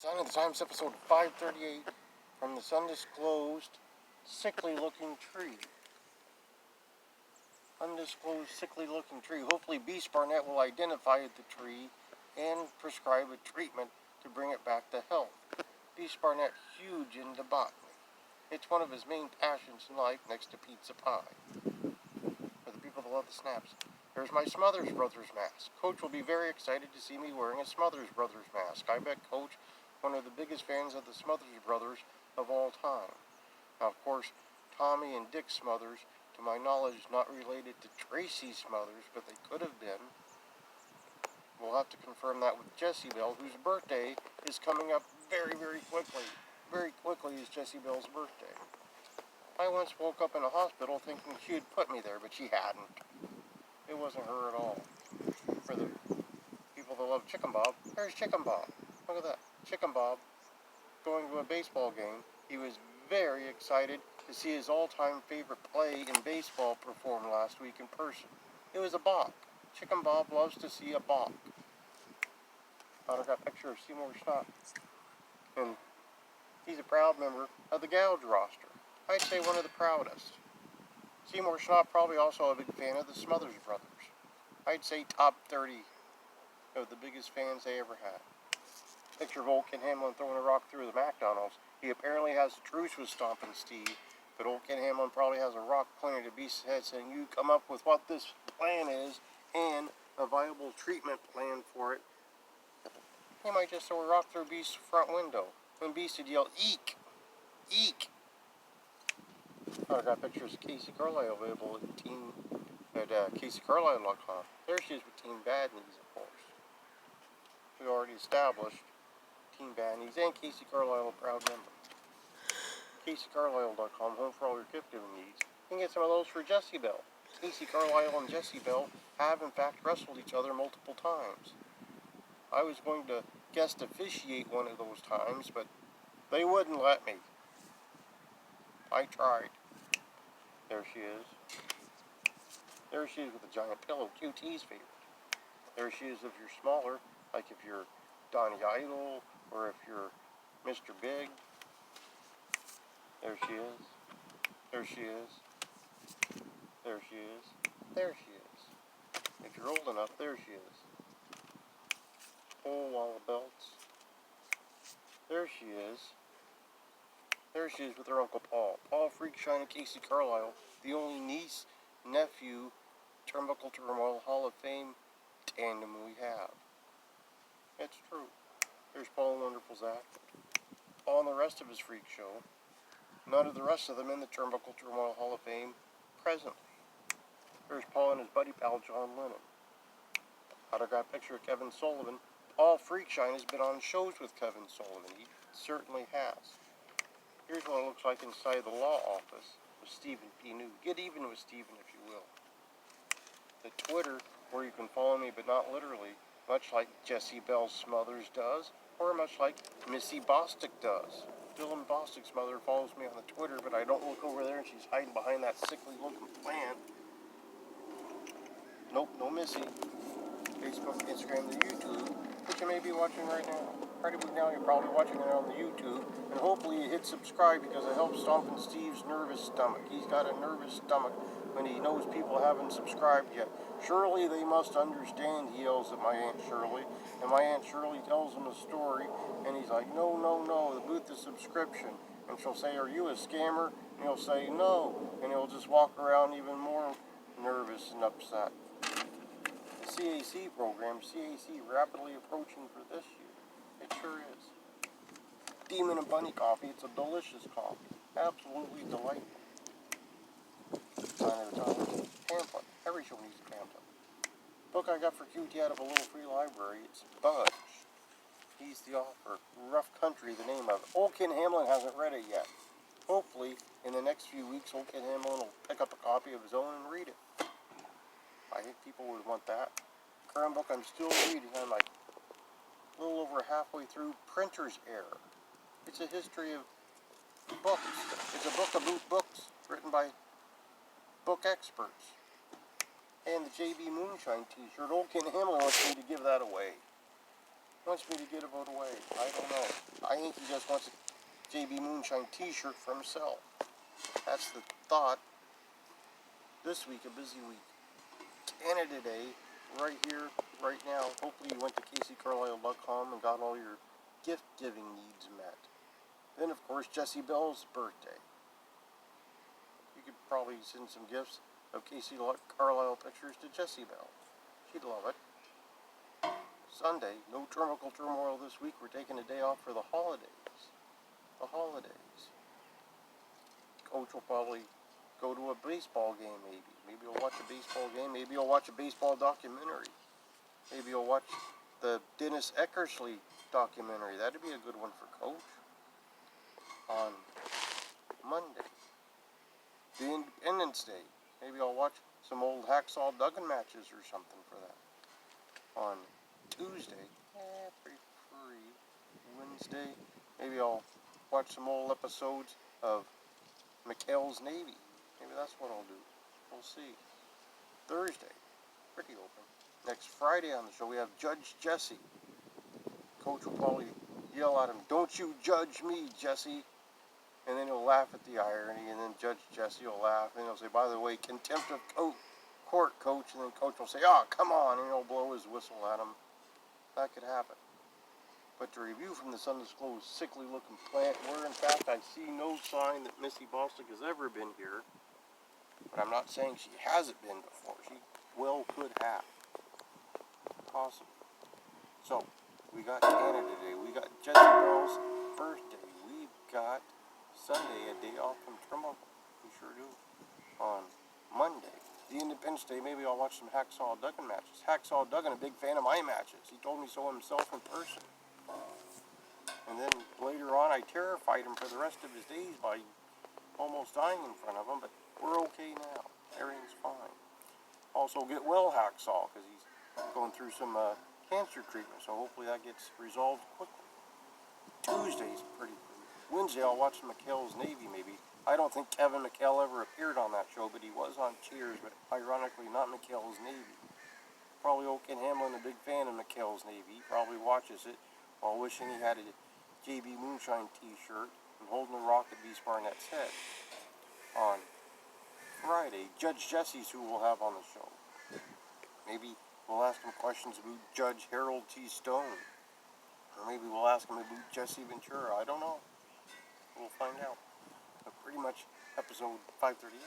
Sign of the Times, episode 538, from this undisclosed, sickly-looking tree. Undisclosed, sickly-looking tree. Hopefully Beast Barnett will identify the tree and prescribe a treatment to bring it back to health. Beast Barnett, huge into botany. It's one of his main passions in life, next to pizza pie. For the people that love the snaps. Here's my Smothers Brothers mask. Coach will be very excited to see me wearing a Smothers Brothers mask. I bet Coach, one of the biggest fans of the Smothers Brothers of all time. Now, of course, Tommy and Dick Smothers, to my knowledge, not related to Tracy Smothers, but they could have been. We'll have to confirm that with Jessie Bell, whose birthday is coming up very, very quickly. Very quickly is Jessie Bell's birthday. I once woke up in a hospital thinking she had put me there, but she hadn't. It wasn't her at all. For the people that love Chicken Bob, there's Chicken Bob. Look at that. Chicken Bob going to a baseball game. He was very excited to see his all-time favorite play in baseball perform last week in person. It was a balk. Chicken Bob loves to see a balk. I got a picture of Seymour Schnott. And he's a proud member of the Gouge roster. I'd say one of the proudest. Seymour Schnott probably also a big fan of the Smothers Brothers. I'd say top 30 of the biggest fans they ever had. Picture of old Ken Hamlin throwing a rock through the McDonald's. He apparently has a truce with Stompin' Steve, but old Ken Hamlin probably has a rock pointed at Beast's head saying, you come up with what this plan is and a viable treatment plan for it. He might just throw a rock through Beast's front window. When Beast would yell, eek! Eek! I got pictures of Casey Carlisle available at CaseyCarlisle.com. There she is with Team Bad Knees, of course. We already established Team Bad Knees and Casey Carlisle, a proud member. CaseyCarlisle.com, home for all your gift-giving needs. You can get some of those for Jessie Bell. Casey Carlisle and Jessie Bell have, in fact, wrestled each other multiple times. I was going to guest officiate one of those times, but they wouldn't let me. I tried. There she is. There she is with a giant pillow. QT's favorite. There she is if you're smaller, like if you're Donnie Idol or if you're Mr. Big. There she is. There she is. There she is. There she is. If you're old enough, there she is. Whole wall of belts. There she is. There she is with her Uncle Paul. Paul Freakshine and Casey Carlisle, the only niece, nephew, Turnbuckle Turmoil Hall of Fame tandem we have. It's true. There's Paul and Wonderful Zach. Paul and the rest of his freak show. None of the rest of them in the Turnbuckle Turmoil Hall of Fame presently. There's Paul and his buddy pal John Lennon. Autograph picture of Kevin Sullivan. Paul Freakshine has been on shows with Kevin Sullivan. He certainly has. Here's what it looks like inside the law office with Stephen P. New. Get even with Stephen, if you will. The Twitter, where you can follow me, but not literally, much like Jessie Bell Smothers does, or much like Missy Bostic does. Dylan Bostic's mother follows me on the Twitter, but I don't look over there and she's hiding behind that sickly-looking plant. Nope, no Missy. Facebook, Instagram, the YouTube, which you may be watching right now. Right about now, you're probably watching it on the YouTube, and hopefully you hit subscribe because it helps Stompin' Steve's nervous stomach. He's got a nervous stomach when he knows people haven't subscribed yet. Surely they must understand, he yells at my Aunt Shirley, and my Aunt Shirley tells him a story, and he's like, no, no, no, the booth is subscription. And she'll say, are you a scammer? And he'll say, no, and he'll just walk around even more nervous and upset. The CAC program, CAC rapidly approaching for this year. It sure is. Demon and Bunny coffee, it's a delicious coffee. Absolutely delightful. Sign of the Times. Pamphlet. Every show needs a pamphlet. Book I got for QT out of a little free library. It's Budge. He's the author. Rough Country, the name of it. Old Ken Hamlin hasn't read it yet. Hopefully, in the next few weeks, old Ken Hamlin will pick up a copy of his own and read it. I think people would want that. Current book I'm still reading. I'm like a little over halfway through Printer's Error. It's a history of books. It's a book about books written by book experts. And the JB Moonshine t-shirt. Old Ken Hamlin wants me to give that away. Wants me to give it away. I don't know. think he just wants a JB Moonshine t-shirt for himself. That's the thought. This week, a busy week. Canada Day, right here, right now. Hopefully you went to CaseyCarlisle.com and got all your gift-giving needs met. Then, of course, Jessie Bell's birthday. You could probably send some gifts of Casey Carlisle pictures to Jessie Bell. She'd love it. Sunday, no terminal turmoil this week. We're taking a day off for the holidays. The holidays. Coach will probably go to a baseball game, maybe. Maybe you'll watch a baseball game. Maybe you'll watch a baseball documentary. Maybe you'll watch the Dennis Eckersley documentary. That'd be a good one for Coach. On Monday, the Independence Day. Maybe I'll watch some old Hacksaw Duggan matches or something for that. On Tuesday, pretty free. Wednesday, maybe I'll watch some old episodes of McHale's Navy. Maybe that's what I'll do. We'll see. Thursday, pretty open. Next Friday on the show, we have Judge Jesse. Coach will probably yell at him, "Don't you judge me, Jesse." And then he'll laugh at the irony, and then Judge Jesse will laugh, and he'll say, "By the way, contempt of court, Coach." And then Coach will say, "Oh, come on," and he'll blow his whistle at him. That could happen. But to review from this undisclosed, sickly-looking plant, where in fact I see no sign that Missy Bostic has ever been here. But I'm not saying she hasn't been before. She well could have. Possibly. So, we got Canada Day. We got Jessie Bell's birthday. We've got Sunday, a day off from Trimble. We sure do. On Monday, the Independence Day, maybe I'll watch some Hacksaw Duggan matches. Hacksaw Duggan, a big fan of my matches. He told me so himself in person. And then later on, I terrified him for the rest of his days by almost dying in front of him, but we're okay now. Everything's fine. Also, get well Hacksaw, because he's going through some cancer treatment, so hopefully that gets resolved quickly. Tuesday's pretty free. Wednesday, I'll watch McHale's Navy, maybe. I don't think Kevin McHale ever appeared on that show, but he was on Cheers, but ironically not McHale's Navy. Probably old Ken Hamlin, a big fan of McHale's Navy. He probably watches it while wishing he had a JB Moonshine t-shirt and holding a rock at Beast Barnett's head. On Friday, Judge Jesse's who we'll have on the show. Maybe we'll ask him questions about Judge Harold T. Stone. Or maybe we'll ask him about Jesse Ventura. I don't know. We'll find out. But pretty much episode 538.